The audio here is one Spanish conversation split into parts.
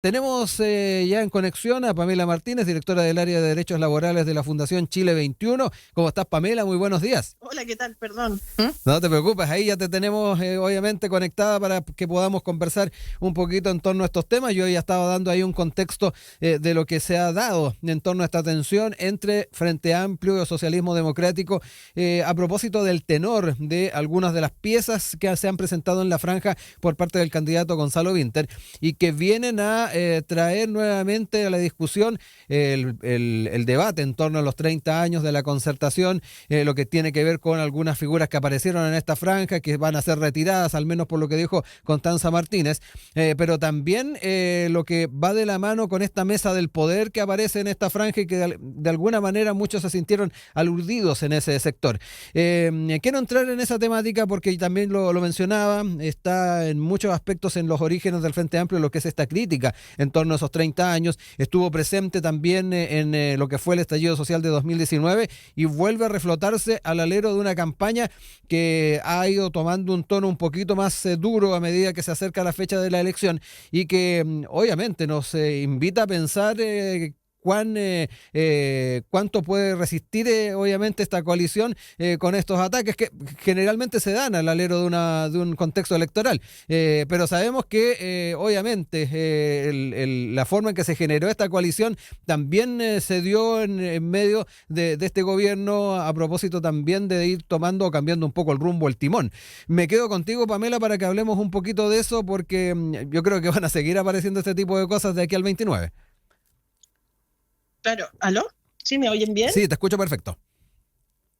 Tenemos ya en conexión a Pamela Martínez, directora del área de Derechos Laborales de la Fundación Chile 21. ¿Cómo estás, Pamela? Muy buenos días. Hola, ¿qué tal? Perdón. No te preocupes, ahí ya te tenemos obviamente conectada para que podamos conversar un poquito en torno a estos temas. Yo ya estaba dando ahí un contexto de lo que se ha dado en torno a esta tensión entre Frente Amplio y Socialismo Democrático a propósito del tenor de algunas de las piezas que se han presentado en la franja por parte del candidato Gonzalo Vinter y que vienen a traer nuevamente a la discusión el debate en torno a los 30 años de la concertación, lo que tiene que ver con algunas figuras que aparecieron en esta franja, que van a ser retiradas, al menos por lo que dijo Constanza Martínez, pero también lo que va de la mano con esta mesa del poder que aparece en esta franja y que de alguna manera muchos se sintieron aludidos en ese sector. Quiero entrar en esa temática porque también lo mencionaba, está en muchos aspectos en los orígenes del Frente Amplio lo que es esta crítica en torno a esos 30 años, estuvo presente también en lo que fue el estallido social de 2019 y vuelve a reflotarse al alero de una campaña que ha ido tomando un tono un poquito más duro a medida que se acerca la fecha de la elección y que obviamente nos invita a pensar cuánto puede resistir obviamente esta coalición con estos ataques que generalmente se dan al alero de un contexto electoral. Pero sabemos que obviamente la forma en que se generó esta coalición también se dio en medio de este gobierno a propósito también de ir tomando o cambiando un poco el rumbo, el timón. Me quedo contigo, Pamela, para que hablemos un poquito de eso porque yo creo que van a seguir apareciendo este tipo de cosas de aquí al 29. Claro, ¿aló? ¿Sí me oyen bien? Sí, te escucho perfecto.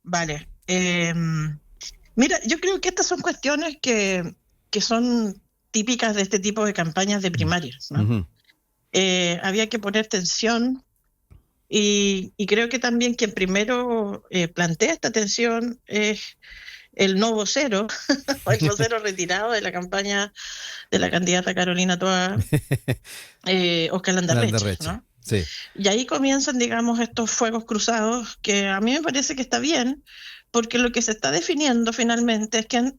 Vale. Mira, yo creo que estas son cuestiones que son típicas de este tipo de campañas de primarias, ¿no? Uh-huh. Había que poner tensión y creo que también quien primero plantea esta tensión es el no vocero, o el vocero retirado de la campaña de la candidata Carolina Toa, Óscar Landerreche, Landerreche, ¿no? sí. Y ahí comienzan, digamos, estos fuegos cruzados que a mí me parece que está bien, porque lo que se está definiendo finalmente es quién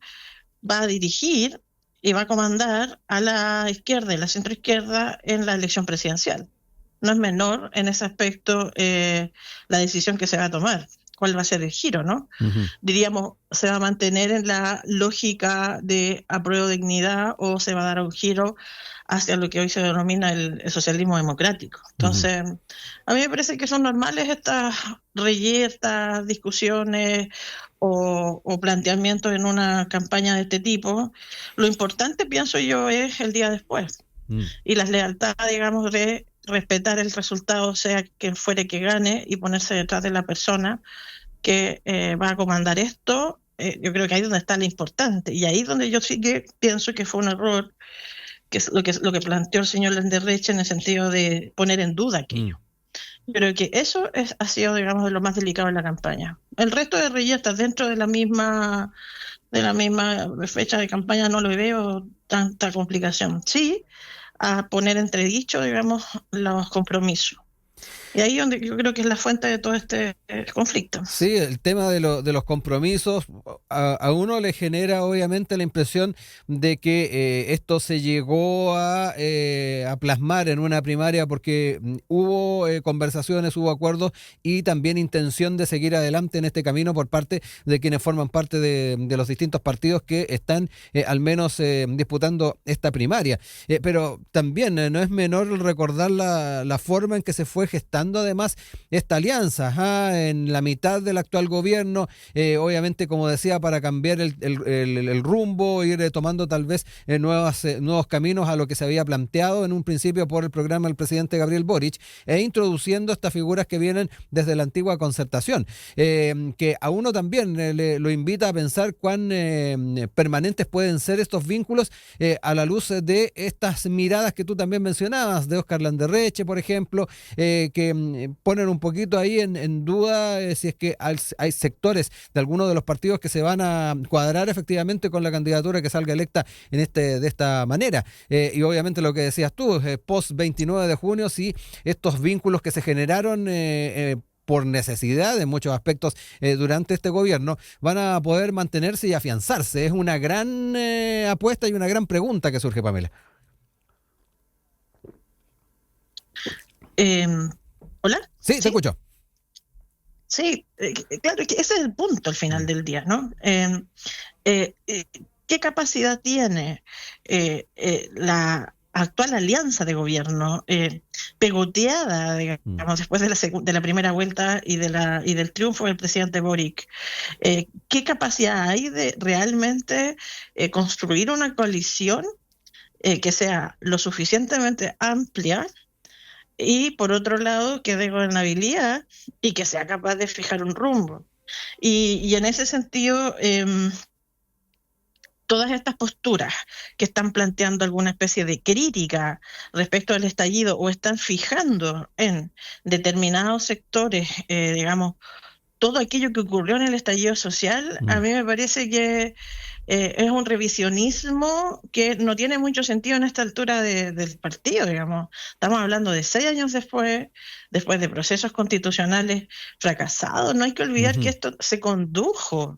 va a dirigir y va a comandar a la izquierda y la centroizquierda en la elección presidencial. No es menor en ese aspecto la decisión que se va a tomar, cuál va a ser el giro, ¿no? Uh-huh. Diríamos, ¿se va a mantener en la lógica de apruebo dignidad o se va a dar un giro hacia lo que hoy se denomina el socialismo democrático? Entonces, uh-huh, a mí me parece que son normales estas reyertas, discusiones o planteamientos en una campaña de este tipo. Lo importante, pienso yo, es el día después y las lealtades, digamos, de respetar el resultado, sea quien fuere que gane, y ponerse detrás de la persona que va a comandar esto. Yo creo que ahí es donde está lo importante, y ahí es donde yo sí que pienso que fue un error, que es lo que planteó el señor Landerreche en el sentido de poner en duda aquello. Yo creo que eso ha sido, digamos, de lo más delicado en la campaña. El resto de reyertas dentro de la misma fecha de campaña no le veo tanta complicación. Sí, a poner entredicho, digamos, los compromisos. Y ahí donde yo creo que es la fuente de todo este conflicto. Sí, el tema de los compromisos a uno le genera obviamente la impresión de que esto se llegó a plasmar en una primaria porque hubo conversaciones, hubo acuerdos y también intención de seguir adelante en este camino por parte de quienes forman parte de los distintos partidos que están al menos disputando esta primaria. Pero también no es menor recordar la forma en que se fue gestando además esta alianza en la mitad del actual gobierno, obviamente como decía para cambiar el rumbo, ir tomando tal vez nuevos caminos a lo que se había planteado en un principio por el programa del presidente Gabriel Boric e introduciendo estas figuras que vienen desde la antigua concertación, que a uno también lo invita a pensar cuán permanentes pueden ser estos vínculos a la luz de estas miradas que tú también mencionabas de Óscar Landerreche, por ejemplo, que ponen un poquito ahí en duda si es que hay sectores de algunos de los partidos que se van a cuadrar efectivamente con la candidatura que salga electa de esta manera. Y obviamente lo que decías tú, post 29 de junio, si estos vínculos que se generaron por necesidad en muchos aspectos durante este gobierno, van a poder mantenerse y afianzarse. Es una gran apuesta y una gran pregunta que surge, Pamela. Eh, ¿Hola? Sí, te ¿Sí? escucho. Sí, claro, que ese es el punto al final Mm, del día, ¿no? Eh, eh, ¿Qué capacidad tiene la actual alianza de gobierno, pegoteada, mm, digamos, después de de la primera vuelta y del triunfo del presidente Boric? ¿Qué capacidad hay de realmente construir una coalición que sea lo suficientemente amplia y, por otro lado, que dé gobernabilidad y que sea capaz de fijar un rumbo? Y en ese sentido, todas estas posturas que están planteando alguna especie de crítica respecto al estallido o están fijando en determinados sectores, digamos, todo aquello que ocurrió en el estallido social, a mm. mí me parece que es un revisionismo que no tiene mucho sentido en esta altura del partido, digamos. Estamos hablando de 6 años después, después de procesos constitucionales fracasados. No hay que olvidar que Ujú. esto se condujo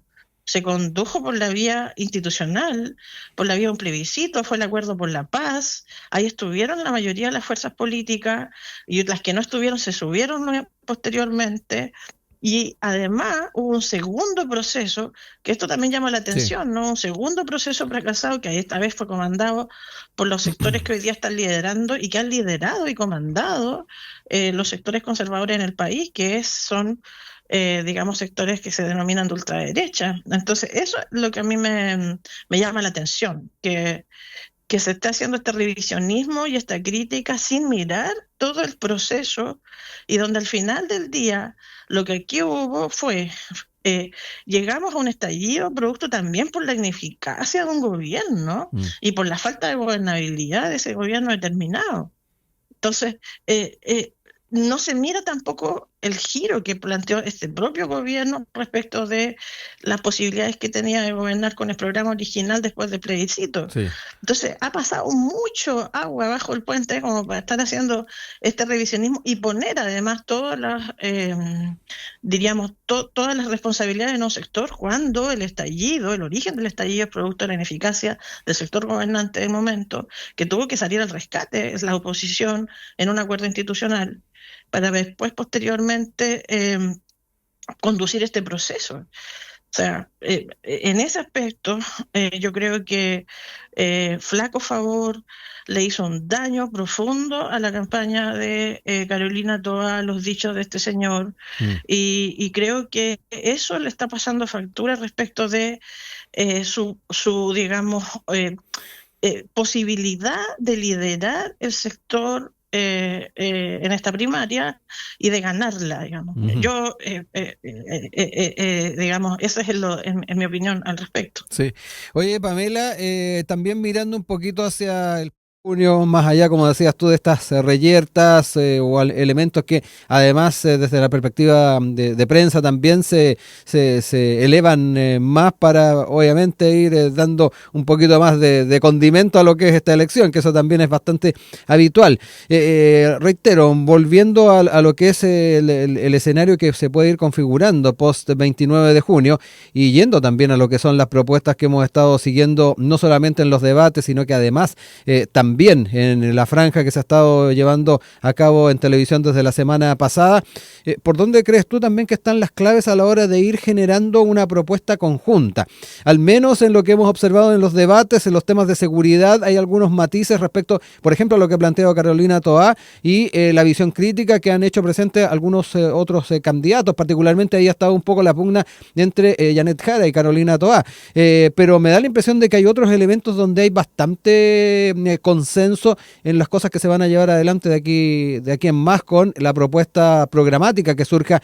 por la vía institucional, por la vía de un plebiscito, fue el acuerdo por la paz, ahí estuvieron la mayoría de las fuerzas políticas y las que no estuvieron se subieron posteriormente. Y además hubo un segundo proceso, que esto también llama la Sí. atención, ¿no? Un segundo proceso fracasado que esta vez fue comandado por los sectores que hoy día están liderando y que han liderado y comandado los sectores conservadores en el país, son, digamos, sectores que se denominan de ultraderecha. Entonces, eso es lo que a mí me llama la atención, que se está haciendo este revisionismo y esta crítica sin mirar todo el proceso y donde al final del día lo que aquí hubo fue, eh, llegamos a un estallido producto también por la ineficacia de un gobierno Mm. y por la falta de gobernabilidad de ese gobierno determinado. Entonces, no se mira tampoco el giro que planteó este propio gobierno respecto de las posibilidades que tenía de gobernar con el programa original después del plebiscito. Sí. Entonces, ha pasado mucho agua bajo el puente como para estar haciendo este revisionismo y poner además diríamos, todas las responsabilidades en un sector cuando el origen del estallido es producto de la ineficacia del sector gobernante del momento, que tuvo que salir al rescate, es la oposición en un acuerdo institucional, para después, posteriormente, conducir este proceso. O sea, en ese aspecto, yo creo que flaco favor le hizo un daño profundo a la campaña de Carolina Toa, los dichos de este señor, Mm. y creo que eso le está pasando factura respecto de digamos, posibilidad de liderar el sector en esta primaria y de ganarla, digamos. Ujú. Digamos, esa es en mi opinión al respecto. Sí. Oye, Pamela, también mirando un poquito hacia el junio, más allá, como decías tú, de estas reyertas elementos que además desde la perspectiva de prensa también se elevan más para obviamente ir dando un poquito más de condimento a lo que es esta elección, que eso también es bastante habitual. Reitero, volviendo a lo que es el escenario que se puede ir configurando post 29 de junio, y yendo también a lo que son las propuestas que hemos estado siguiendo, no solamente en los debates, sino que además también en la franja que se ha estado llevando a cabo en televisión desde la semana pasada. ¿Por dónde crees tú también que están las claves a la hora de ir generando una propuesta conjunta? Al menos en lo que hemos observado en los debates, en los temas de seguridad, hay algunos matices respecto, por ejemplo, a lo que ha planteado Carolina Toá y la visión crítica que han hecho presente algunos otros candidatos. Particularmente ahí ha estado un poco la pugna entre Janet Jara y Carolina Toá. Pero me da la impresión de que hay otros elementos donde hay bastante consenso en las cosas que se van a llevar adelante de aquí en más con la propuesta programática que surja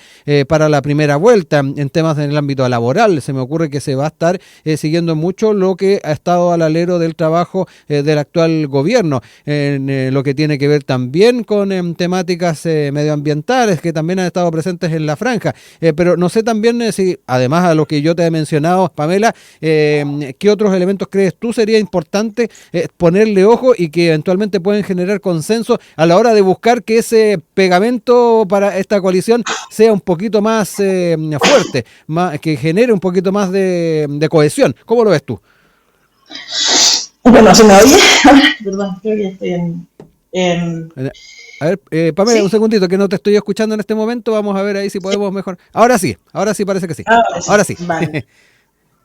para la primera vuelta en temas en el ámbito laboral. Se me ocurre que se va a estar siguiendo mucho lo que ha estado al alero del trabajo del actual gobierno, en lo que tiene que ver también con temáticas medioambientales que también han estado presentes en la franja. Pero no sé también si, además a lo que yo te he mencionado, Pamela, ¿qué otros elementos crees tú sería importante ponerle ojo y que eventualmente pueden generar consenso a la hora de buscar que ese pegamento para esta coalición sea un poquito más fuerte, que genere un poquito más de cohesión? ¿Cómo lo ves tú? Bueno, ¿se me oye? Perdón, creo que estoy en... A ver, Pamela, un Sí, segundito, que no te estoy escuchando en este momento. Vamos a ver ahí si podemos mejor. Ahora sí parece que sí. ahora sí, Ahora sí. vale,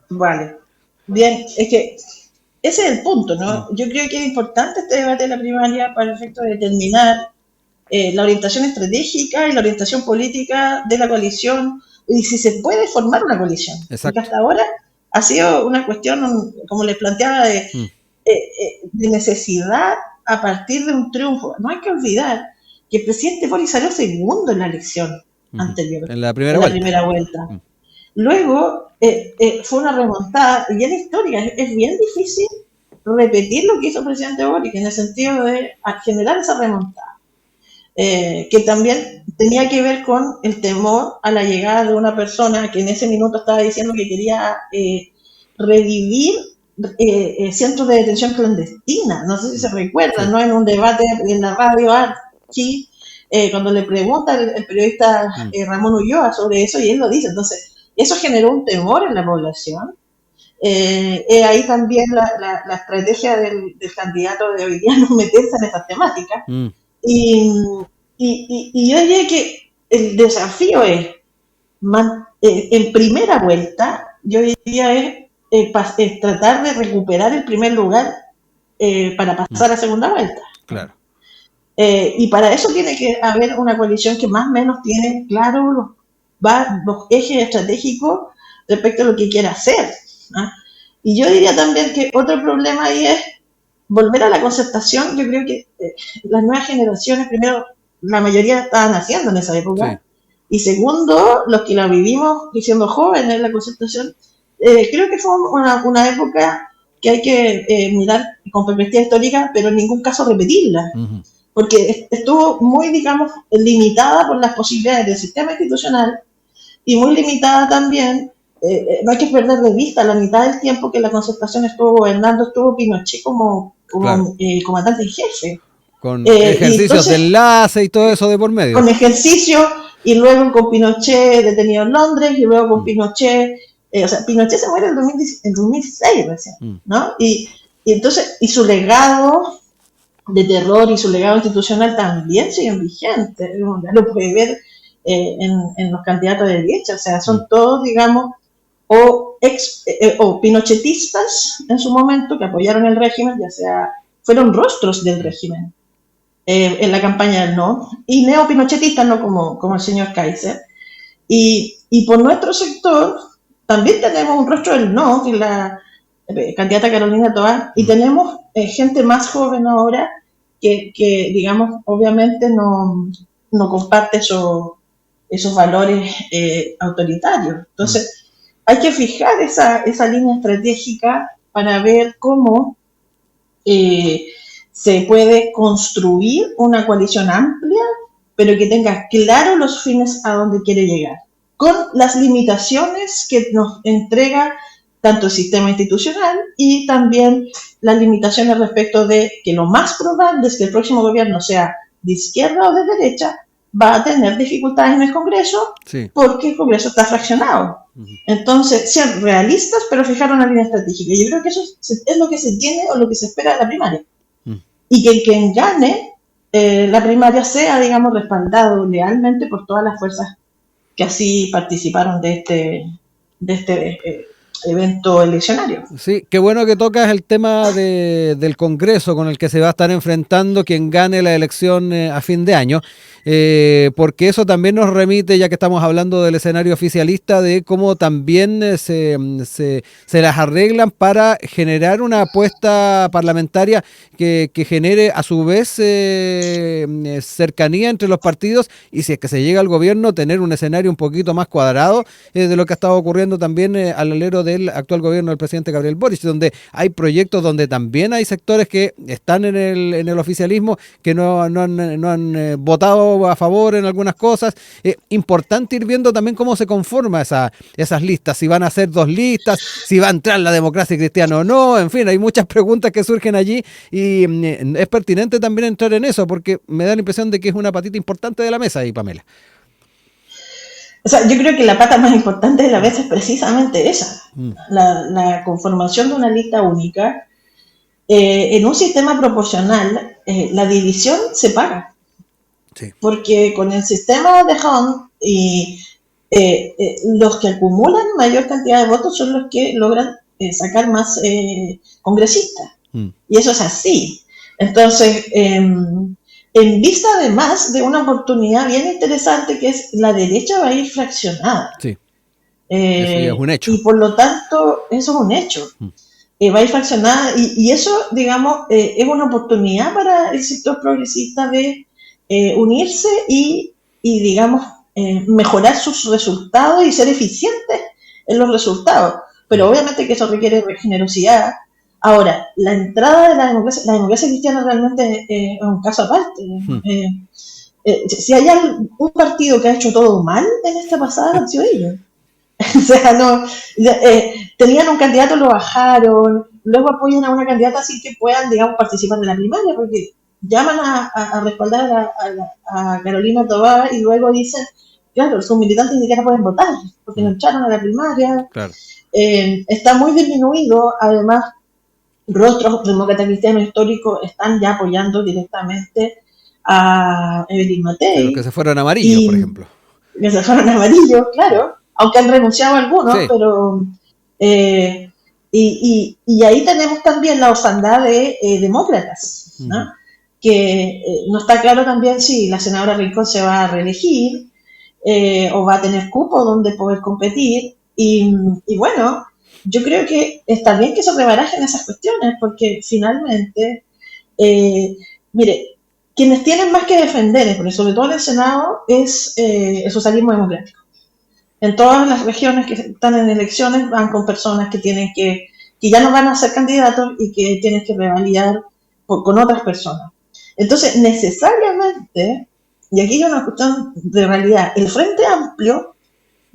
vale. Bien, es que ese es el punto, Mm, ¿no? Yo creo que es importante este debate de la primaria para el efecto de determinar la orientación estratégica y la orientación política de la coalición y si se puede formar una coalición. Porque exacto. hasta ahora ha sido una cuestión, como les planteaba, Mm, de necesidad a partir de un triunfo. No hay que olvidar que el presidente Boris salió segundo en la elección ujú. anterior, En la primera en la vuelta. primera vuelta. Mm, Luego fue una remontada, y en la historia es bien difícil repetir lo que hizo el presidente Boric en el sentido de generar esa remontada, que también tenía que ver con el temor a la llegada de una persona que en ese minuto estaba diciendo que quería revivir centros de detención clandestina. No sé si se mm, recuerdan, sí. ¿no? En un debate en la radio aquí, cuando le pregunta el periodista Mm, Ramón Ulloa sobre eso, y él lo dice. Entonces, eso generó un temor en la población. Ahí también la estrategia del candidato de hoy día no meterse en esas temáticas. mm, Y, y yo diría que el desafío es, en primera vuelta, yo diría es tratar de recuperar el primer lugar para mm, pasar a segunda vuelta. claro. Y para eso tiene que haber una coalición que más o menos tiene claro los ejes estratégicos respecto a lo que quiere hacer. ¿Ah? Y yo diría también que otro problema ahí es volver a la concertación. Yo creo que las nuevas generaciones, primero, la mayoría estaban haciendo en esa Sí. época, y segundo, los que la vivimos y siendo jóvenes, la concertación, creo que fue una época que hay que mirar con perspectiva histórica, pero en ningún caso repetirla, Ujú, porque estuvo muy, digamos, limitada por las posibilidades del sistema institucional y muy limitada también. No hay que perder de vista la mitad del tiempo que la concertación estuvo gobernando, estuvo Pinochet claro. como comandante en jefe. Con Y ejercicios de entonces, enlace y todo eso de por medio. con ejercicio, y luego con Pinochet detenido en Londres, y luego con Mm, Pinochet, o sea, Pinochet se muere en 2006 recién, mm, ¿no? Y entonces, y su legado de terror y su legado institucional también siguen vigentes. Ya lo puede ver en los candidatos de derecha, o sea, mm, son todos, digamos, o pinochetistas en su momento que apoyaron el régimen, ya sea, fueron rostros del mm, régimen en la campaña del no, y neopinochetistas, no como el señor Kaiser. Y por nuestro sector también tenemos un rostro del no, que es la candidata Carolina Toá, y mm, tenemos gente más joven ahora que digamos, obviamente no comparte esos valores autoritarios. mm. Entonces, hay que fijar esa línea estratégica para ver cómo eh, se puede construir una coalición amplia, pero que tenga claro los fines a donde quiere llegar, con las limitaciones que nos entrega tanto el sistema institucional y también las limitaciones respecto de que lo más probable es que el próximo gobierno sea de izquierda o de derecha, va a tener dificultades en el Congreso Sí. porque el Congreso está fraccionado. Ujú, Entonces, sean realistas, pero fijar una línea estratégica. Y yo creo que eso es lo que se tiene o lo que se espera de la primaria. mm. Y que quien gane la primaria sea, digamos, respaldado lealmente por todas las fuerzas que así participaron de este evento eleccionario. Sí, qué bueno que tocas el tema del Congreso con el que se va a estar enfrentando quien gane la elección a fin de año, porque eso también nos remite, ya que estamos hablando del escenario oficialista, de cómo también se las arreglan para generar una apuesta parlamentaria que genere a su vez cercanía entre los partidos y si es que se llega al gobierno, tener un escenario un poquito más cuadrado de lo que ha estado ocurriendo también al alero del actual gobierno del presidente Gabriel Boric, donde hay proyectos donde también hay sectores que están en el oficialismo que no han votado a favor en algunas cosas. Importante ir viendo también cómo se conforma esas listas, si van a ser dos listas, si va a entrar la democracia cristiana o no, en fin, hay muchas preguntas que surgen allí y es pertinente también entrar en eso porque me da la impresión de que es una patita importante de la mesa ahí, Pamela. O sea, yo creo que la pata más importante de la vez es precisamente esa, Mm, la conformación de una lista única, en un sistema proporcional, la división se paga. Sí. Porque con el sistema de Hunt y los que acumulan mayor cantidad de votos son los que logran sacar más congresistas. Y eso es así. Entonces, en vista además de una oportunidad bien interesante que es la derecha va a ir fraccionada. Sí. Eso ya es un hecho. Y por lo tanto, eso es un hecho. Va a ir fraccionada y eso, digamos, es una oportunidad para el sector progresista de unirse y digamos, mejorar sus resultados y ser eficientes en los resultados. Pero obviamente que eso requiere generosidad. Ahora, la entrada de la democracia cristiana realmente es un caso aparte. Si hay un partido que ha hecho todo mal en esta pasada, han sido ellos. O sea, no, tenían un candidato, lo bajaron, luego apoyan a una candidata sin que puedan, digamos, participar de la primaria, porque llaman a respaldar a Carolina Tobar y luego dicen, claro, sus militantes ni siquiera pueden votar, porque no echaron a la primaria. Claro. Está muy disminuido, además, rostros demócratas cristianos históricos están ya apoyando directamente a Evelyn Matei. Pero que se fueron amarillos, por ejemplo. Que se fueron amarillos, claro, aunque han renunciado algunos, sí. Pero... y ahí tenemos también la orfandad de demócratas, ¿no? Que no está claro también si la senadora Rincón se va a reelegir o va a tener cupo donde poder competir. Y bueno, yo creo que está bien que se rebarajen esas cuestiones, porque finalmente, mire, quienes tienen más que defender, porque sobre todo en el Senado, es el socialismo democrático. En todas las regiones que están en elecciones van con personas que ya no van a ser candidatos y que tienen que revalidar con otras personas. Entonces, necesariamente, y aquí hay una cuestión de realidad, el Frente Amplio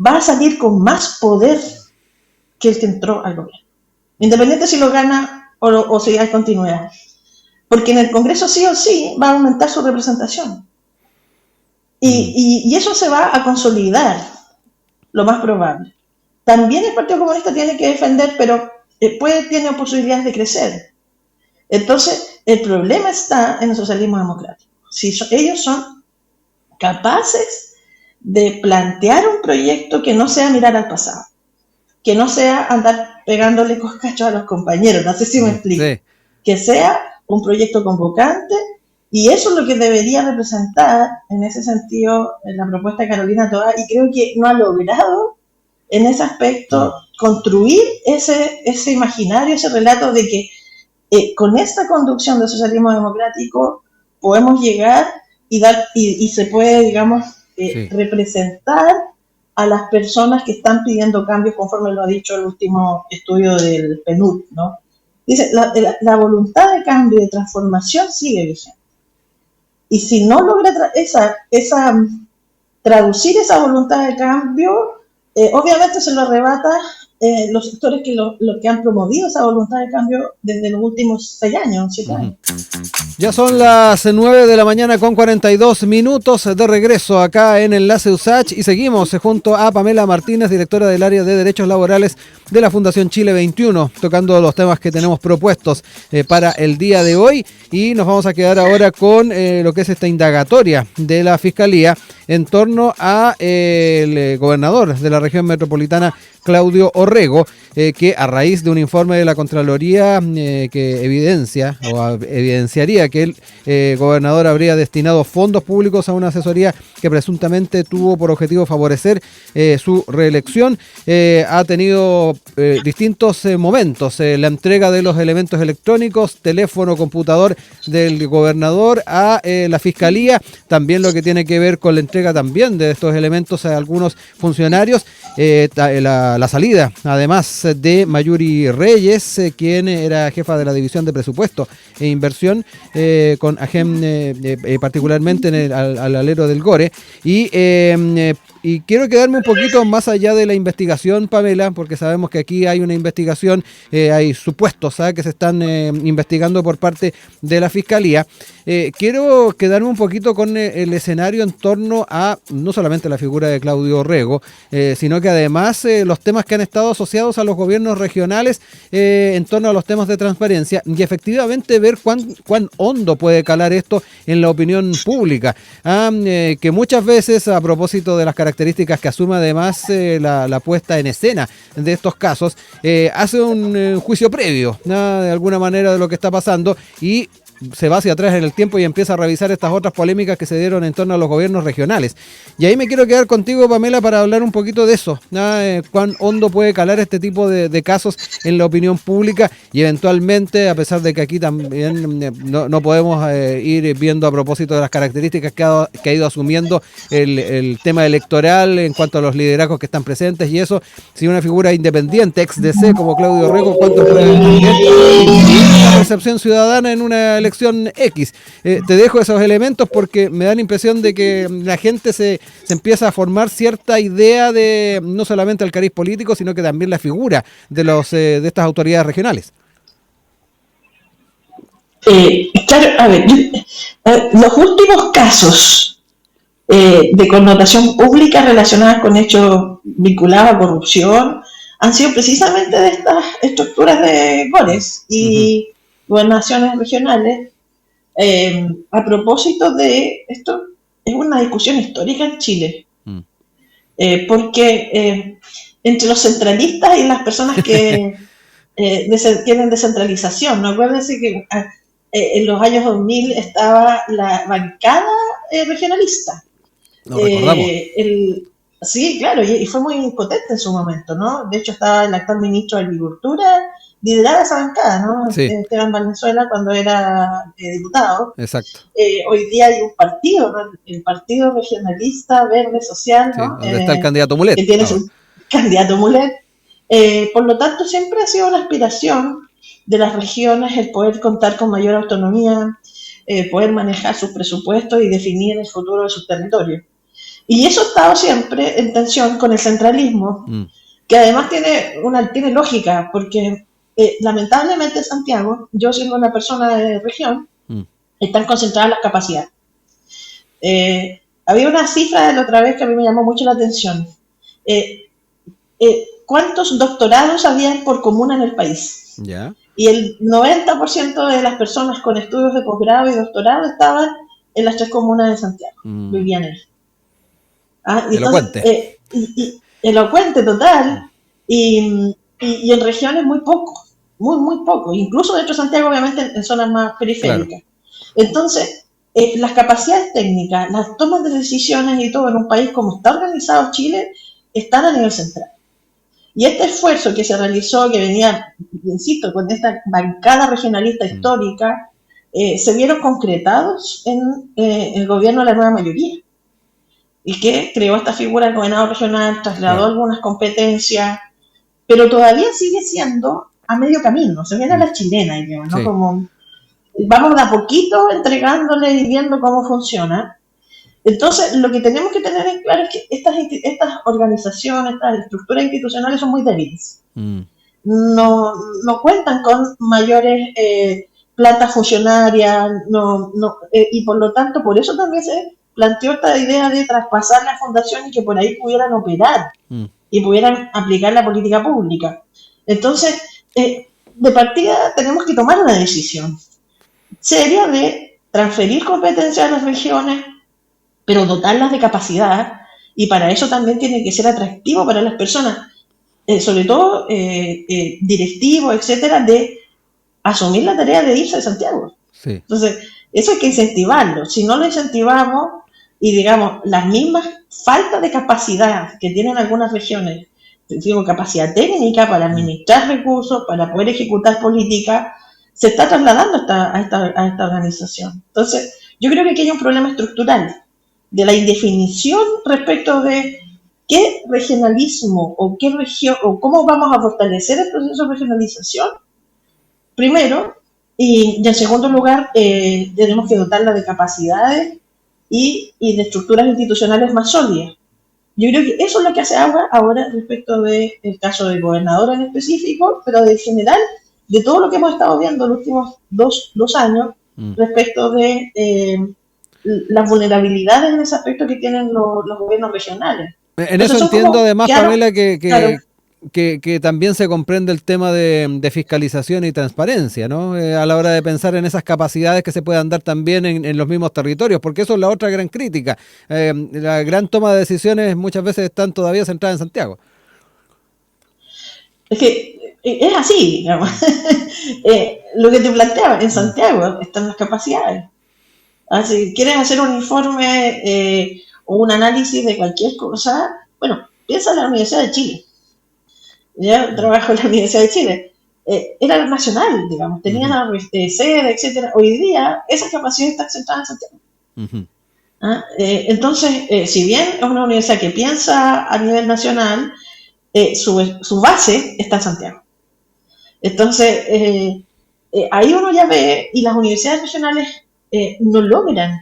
va a salir con más poder que el que entró al gobierno, independiente si lo gana o si hay continuidad, porque en el Congreso sí o sí va a aumentar su representación y eso se va a consolidar, lo más probable. También el Partido Comunista tiene que defender, pero tiene posibilidades de crecer. Entonces, el problema está en el socialismo democrático. Si ellos son capaces de plantear un proyecto que no sea mirar al pasado, que no sea andar pegándole coscachos a los compañeros, no sé si me explico, sí. Que sea un proyecto convocante, y eso es lo que debería representar, en ese sentido, en la propuesta de Carolina Tobar, y creo que no ha logrado, en ese aspecto, construir ese imaginario, ese relato de que con esta conducción del socialismo democrático podemos llegar y se puede, digamos, sí. Representar a las personas que están pidiendo cambios, conforme lo ha dicho el último estudio del PNUD, ¿no? Dice, la voluntad de cambio y de transformación sigue vigente. Y si no logra traducir esa voluntad de cambio, obviamente se lo arrebata los sectores que han promovido esa voluntad de cambio desde los últimos 6 años, 7 años. Ya son las 9 de la mañana con 42 minutos de regreso acá en Enlace USACH y seguimos junto a Pamela Martínez, directora del área de Derechos Laborales de la Fundación Chile 21, tocando los temas que tenemos propuestos para el día de hoy, y nos vamos a quedar ahora con lo que es esta indagatoria de la Fiscalía en torno a el gobernador de la región metropolitana, Claudio Orrego, que a raíz de un informe de la Contraloría que evidenciaría que el gobernador habría destinado fondos públicos a una asesoría que presuntamente tuvo por objetivo favorecer su reelección, ha tenido distintos momentos, la entrega de los elementos electrónicos, teléfono, computador del gobernador a la Fiscalía, también lo que tiene que ver con la entrega también de estos elementos a algunos funcionarios, la salida además de Mayuri Reyes, quien era jefa de la División de Presupuesto e Inversión con AGEM, particularmente al alero del GORE, y Y quiero quedarme un poquito más allá de la investigación, Pamela, porque sabemos que aquí hay una investigación, hay supuestos, ¿sabes?, que se están investigando por parte de la Fiscalía. Quiero quedarme un poquito con el escenario en torno a no solamente la figura de Claudio Rego, sino que además los temas que han estado asociados a los gobiernos regionales en torno a los temas de transparencia y efectivamente ver cuán hondo puede calar esto en la opinión pública. Que muchas veces, a propósito de las características que asume además la puesta en escena de estos casos, hace un juicio previo, ¿no?, de alguna manera de lo que está pasando y se va hacia atrás en el tiempo y empieza a revisar estas otras polémicas que se dieron en torno a los gobiernos regionales. Y ahí me quiero quedar contigo, Pamela, para hablar un poquito de eso, ¿no? Cuán hondo puede calar este tipo de casos en la opinión pública y eventualmente, a pesar de que aquí también no podemos ir viendo a propósito de las características que ha ido asumiendo el tema electoral en cuanto a los liderazgos que están presentes y eso, si una figura independiente, ex DC como Claudio Rego, cuánto puede influir la percepción ciudadana en una elección X. Te dejo esos elementos porque me da la impresión de que la gente se empieza a formar cierta idea de no solamente el cariz político, sino que también la figura de estas autoridades regionales. Claro, a ver, los últimos casos de connotación pública relacionadas con hechos vinculados a corrupción han sido precisamente de estas estructuras de goles y gobernaciones regionales. A propósito de esto, es una discusión histórica en Chile, porque entre los centralistas y las personas que quieren descentralización, ¿no? Acuérdense que en los años 2000 estaba la bancada regionalista. Lo recordamos. Sí, claro, y fue muy potente en su momento, ¿no? De hecho, estaba el actual ministro de Agricultura, lideraba esa bancada, ¿no? Sí. Esteban Valenzuela, cuando era diputado. Exacto. Hoy día hay un partido, ¿no? El Partido Regionalista Verde Social, ¿no? Sí, donde está el candidato Mulet. Que tiene su candidato Mulet. Por lo tanto, siempre ha sido una aspiración de las regiones el poder contar con mayor autonomía, poder manejar sus presupuestos y definir el futuro de sus territorios. Y eso ha estado siempre en tensión con el centralismo, que además tiene lógica, porque lamentablemente en Santiago, yo siendo una persona de región, están concentradas las capacidades. Había una cifra de la otra vez que a mí me llamó mucho la atención. ¿Cuántos doctorados había por comuna en el país? Ya. Y el 90% de las personas con estudios de posgrado y doctorado estaban en las 3 comunas de Santiago, vivían ahí. Elocuente. Elocuente total, y en regiones muy poco, muy poco, incluso dentro de Santiago, obviamente en zonas más periféricas. Claro. Entonces, las capacidades técnicas, las tomas de decisiones y todo en un país como está organizado Chile, están a nivel central. Y este esfuerzo que se realizó, que venía, insisto, con esta bancada regionalista histórica, se vieron concretados en el gobierno de la nueva mayoría. Y que creó esta figura del gobernador regional, trasladó algunas competencias, pero todavía sigue siendo a medio camino, se viene a la chilena, digamos, ¿no? Sí. Como vamos de a poquito entregándole y viendo cómo funciona. Entonces, lo que tenemos que tener en claro es que estas organizaciones, estas estructuras institucionales son muy débiles. No cuentan con mayores plantas funcionarias, y por lo tanto, por eso también se planteó esta idea de traspasar la fundación y que por ahí pudieran operar y pudieran aplicar la política pública. Entonces, de partida tenemos que tomar una decisión seria de transferir competencias a las regiones, pero dotarlas de capacidad, y para eso también tiene que ser atractivo para las personas, sobre todo directivos, etcétera, de asumir la tarea de irse de Santiago. Sí. Entonces, eso hay que incentivarlo. Si no lo incentivamos, y digamos, las mismas faltas de capacidad que tienen algunas regiones, digo, capacidad técnica para administrar recursos, para poder ejecutar políticas, se está trasladando a esta organización. Entonces, yo creo que aquí hay un problema estructural de la indefinición respecto de qué regionalismo o qué región o cómo vamos a fortalecer el proceso de regionalización, primero, y en segundo lugar, tenemos que dotarla de capacidades y de estructuras institucionales más sólidas. Yo creo que eso es lo que hace agua ahora respecto del caso del gobernador en específico, pero de general, de todo lo que hemos estado viendo los últimos dos años respecto de las vulnerabilidades en ese aspecto que tienen los gobiernos regionales. En Entonces, eso entiendo como, además, claro, Pamela, que también se comprende el tema de fiscalización y transparencia, ¿no? A la hora de pensar en esas capacidades que se puedan dar también en los mismos territorios, porque eso es la otra gran crítica. La gran toma de decisiones muchas veces están todavía centradas en Santiago. Es que es así, digamos. Lo que te planteaba, en Santiago están las capacidades. Si quieres hacer un informe o un análisis de cualquier cosa, bueno, piensa en la Universidad de Chile. Yo trabajo en la Universidad de Chile. Era nacional, digamos, tenía sede, etcétera. Hoy día esas capacidades están centradas en Santiago. Entonces, si bien es una universidad que piensa a nivel nacional, su base está en Santiago. Entonces, ahí uno ya ve, y las universidades regionales no logran,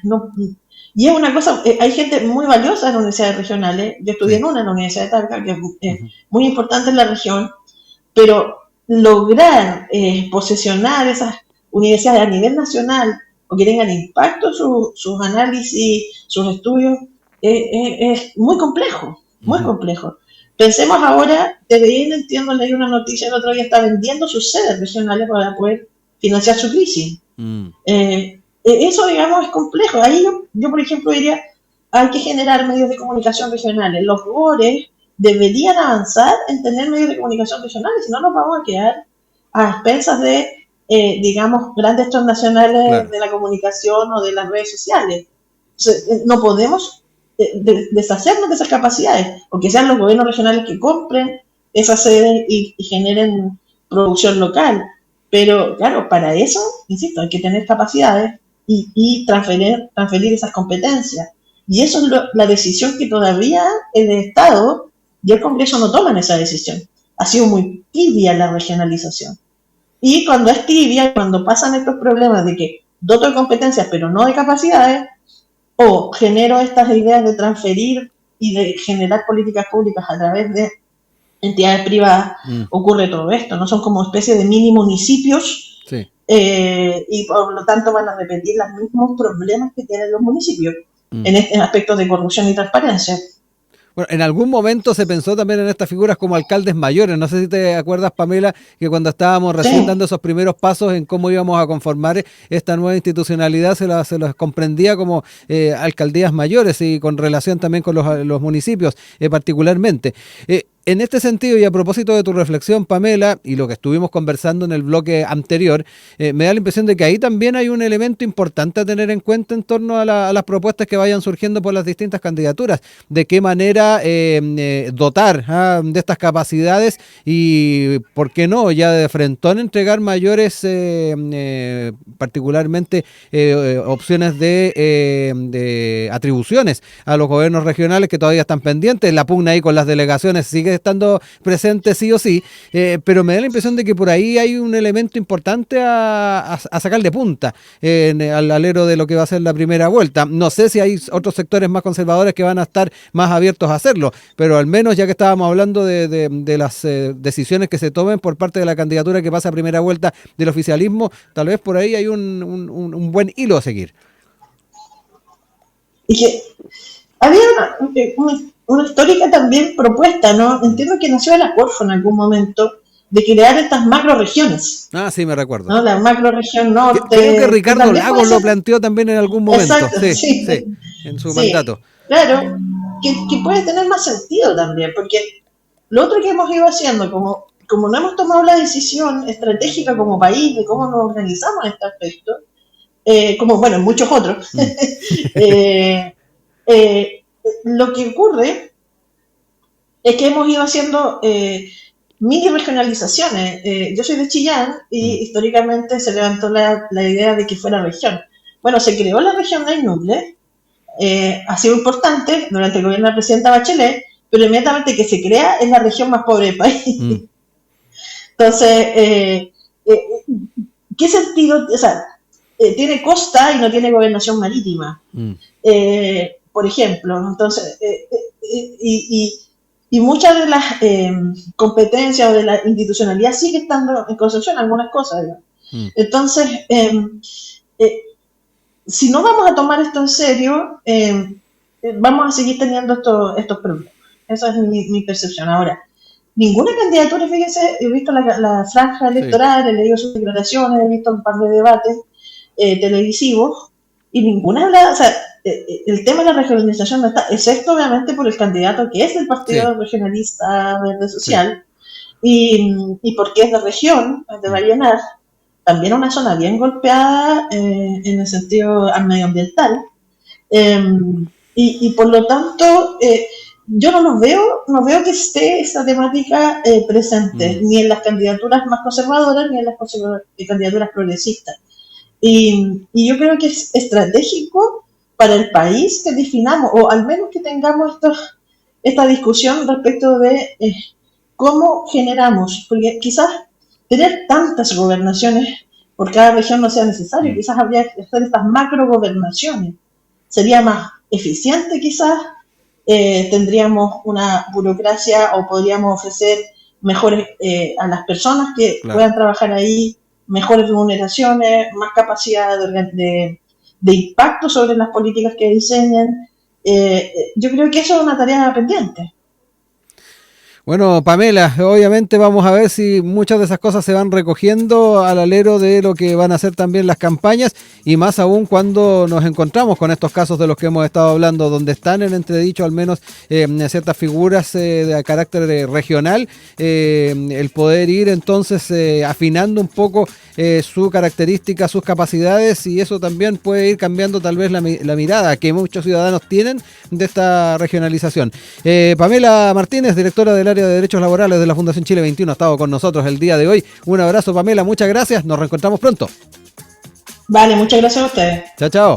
y es una cosa, hay gente muy valiosa en las universidades regionales. Yo estudié en la Universidad de Talca, que es muy importante en la región, pero lograr posesionar esas universidades a nivel nacional o que tengan impacto sus análisis, sus estudios, es muy complejo, muy complejo. Pensemos ahora, desde ahí entiendo, leí una noticia el otro día, está vendiendo sus sedes regionales para poder financiar su crisis. Eso, digamos, es complejo. Ahí yo, por ejemplo, diría, hay que generar medios de comunicación regionales. Los GORES deberían avanzar en tener medios de comunicación regionales, si no nos vamos a quedar a expensas de, digamos, grandes transnacionales de la comunicación o de las redes sociales. O sea, no podemos deshacernos de esas capacidades, o que sean los gobiernos regionales que compren esas sedes y generen producción local. Pero, claro, para eso, insisto, hay que tener capacidades y transferir esas competencias. Y eso es la decisión que todavía el Estado y el Congreso no toman esa decisión. Ha sido muy tibia la regionalización. Y cuando es tibia, cuando pasan estos problemas de que doto de competencias pero no de capacidades, o genero estas ideas de transferir y de generar políticas públicas a través de entidades privadas, ocurre todo esto, ¿no? Son como especie de mini municipios, y por lo tanto van a repetir los mismos problemas que tienen los municipios en aspectos de corrupción y transparencia. Bueno, en algún momento se pensó también en estas figuras como alcaldes mayores. No sé si te acuerdas, Pamela, que cuando estábamos recién dando esos primeros pasos en cómo íbamos a conformar esta nueva institucionalidad, se las comprendía como alcaldías mayores y con relación también con los municipios particularmente. En este sentido, y a propósito de tu reflexión, Pamela, y lo que estuvimos conversando en el bloque anterior, me da la impresión de que ahí también hay un elemento importante a tener en cuenta en torno a las propuestas que vayan surgiendo por las distintas candidaturas. De qué manera dotar de estas capacidades y, ¿por qué no?, ya de frentón entregar mayores, particularmente, opciones de atribuciones a los gobiernos regionales que todavía están pendientes. La pugna ahí con las delegaciones sigue estando presente sí o sí, pero me da la impresión de que por ahí hay un elemento importante a sacar de punta al alero de lo que va a ser la primera vuelta. No sé si hay otros sectores más conservadores que van a estar más abiertos a hacerlo, pero al menos, ya que estábamos hablando de las decisiones que se tomen por parte de la candidatura que pasa a primera vuelta del oficialismo, tal vez por ahí hay un buen hilo a seguir. Y que había una histórica también propuesta, ¿no? Entiendo que nació de la Corfo en algún momento, de crear estas macroregiones. Ah, sí, me recuerdo. ¿No? La macroregión norte. Creo que Ricardo Lagos lo planteó también en algún momento. Exacto, sí, en su mandato. Claro, que puede tener más sentido también, porque lo otro que hemos ido haciendo, como no hemos tomado la decisión estratégica como país de cómo nos organizamos en este aspecto, como, bueno, en muchos otros, lo que ocurre es que hemos ido haciendo mini regionalizaciones. Yo soy de Chillán y históricamente se levantó la idea de que fuera región. Bueno, se creó la región del Ñuble, ha sido importante durante el gobierno de la presidenta Bachelet, pero inmediatamente que se crea es la región más pobre del país. Entonces, ¿qué sentido? O sea, tiene costa y no tiene gobernación marítima. Por ejemplo, entonces, y muchas de las competencias o de la institucionalidad sigue estando en Concepción, algunas cosas, digamos. Entonces, si no vamos a tomar esto en serio, vamos a seguir teniendo estos problemas. Esa es mi percepción. Ahora, ninguna candidatura, fíjense, he visto la franja electoral, he leído sus declaraciones, he visto un par de debates televisivos, y ninguna habla, o sea, el tema de la regionalización no está, excepto obviamente por el candidato que es del Partido Regionalista Verde Social, y porque es de región, de Vallenar, también una zona bien golpeada en el sentido medioambiental, y por lo tanto yo no veo que esté esa temática presente, ni en las candidaturas más conservadoras, ni en las candidaturas progresistas. Y yo creo que es estratégico para el país que definamos, o al menos que tengamos esta discusión respecto de cómo generamos, porque quizás tener tantas gobernaciones por cada región no sea necesario, quizás habría que hacer estas macro gobernaciones, sería más eficiente quizás, tendríamos una burocracia o podríamos ofrecer mejores a las personas que puedan trabajar ahí, mejores remuneraciones, más capacidad de impacto sobre las políticas que diseñan. Yo creo que eso es una tarea pendiente. Bueno, Pamela, obviamente vamos a ver si muchas de esas cosas se van recogiendo al alero de lo que van a ser también las campañas, y más aún cuando nos encontramos con estos casos de los que hemos estado hablando, donde están en entredicho al menos ciertas figuras de carácter regional, el poder ir entonces afinando un poco su característica, sus capacidades, y eso también puede ir cambiando tal vez la mirada que muchos ciudadanos tienen de esta regionalización. Pamela Martínez, directora del área de Derechos Laborales de la Fundación Chile 21, ha estado con nosotros el día de hoy. Un abrazo, Pamela, muchas gracias, nos reencontramos pronto. Vale, muchas gracias a ustedes. Chao, chao.